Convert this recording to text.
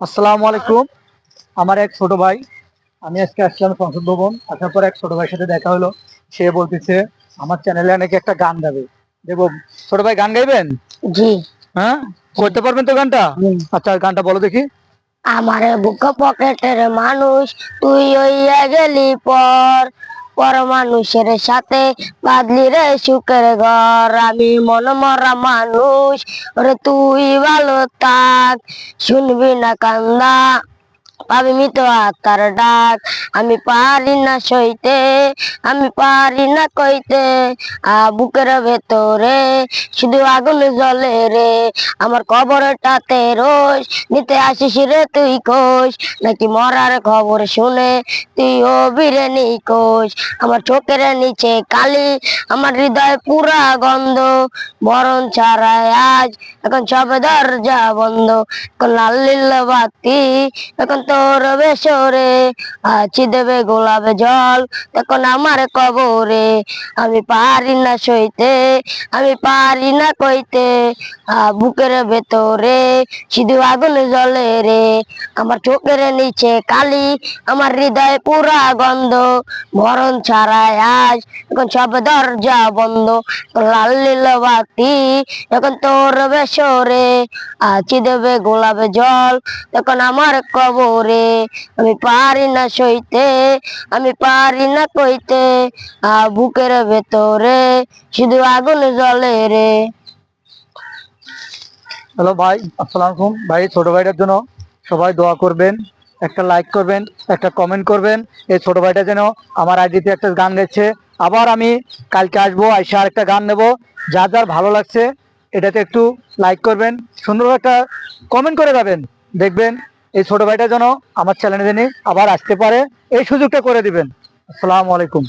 আসসালামু আলাইকুম। আমার এক ছোট ভাই, আমি আজকে আসলাম সংসদ ভবন। আসার পর এক ছোট ভাইয়ের সাথে দেখা হলো। সে বলতেছে আমার চ্যানেলে নাকি একটা গান গাবে। দেখো, ছোট ভাই গান গাইবেন? জি। হ্যাঁ, করতে পারবেন তো গানটা? আচ্ছা, গানটা বলো দেখি। আমারে বুক পকেটের মানুষ তুই হইয়া গেলি পর, পর মানুষের সাথে বাঁধলি রে সুখের ঘর। আমি মন মরা মানুষ, ওরে তুই ভালো থাক, শুনবি না কান্দা পাবি মৃত আত্মার ডাক। আমি পারি না সইতে, আমি পারি না কইতে, বুকের ভেতরে শুধু আগুন জ্বলে রে। আমার কবরটাতে রোজ নিতে আসিস রে তুই কোষ, নাকি মরার খবর শুনে তুই ও বীরে নিকোষ। আমার চোখের নিচে কালি, আমার হৃদয় পুরা গন্ধ, মরণ ছাড়াই আজ এখন সব দরজা বন্ধ। এখন লাল নীল বাতি, এখন তোর বেসরে আছি দেবে গোলাপে জল, এখন আমার কবরে। আমি পারি না সইতে, আমি পারি না কইতে, বুকের ভেতরে শুধু আগুন জ্বলে রে। আমার চোখের নিচে কালি, আমার হৃদয় পুরা গন্ধ, মরণ ছাড়াই আজ এখন সব দরজা বন্ধ। লাল নীল বাতি, এখন তোর বেসরে আছি দেবে গোলাপে জল, এখন আমার কবরে। আমি পারি না সইতে, আমি পারি না কইতে, বুকের ভেতরে শুধু আগুন জ্বলে রে। হ্যালো ভাই, আসসালামু আলাইকুম। ভাই, ছোট ভাইটার জন্য সবাই দোয়া করবেন, একটা লাইক করবেন, একটা কমেন্ট করবেন। এই ছোট ভাইটা যেন আমার আইডিতে একটা গান গাইছে। আবার আমি কালকে আসবো, আইসা আরেকটা গান নেব। যার যার ভালো লাগছে এটাতে একটু লাইক করবেন, সুন্দর একটা কমেন্ট করে যাবেন। দেখবেন এই ছোট ভাইটা যেন আমার চ্যানেলে জানি আবার আসতে পারে, এই সুযোগটা করে দিবেন। আসসালামু আলাইকুম।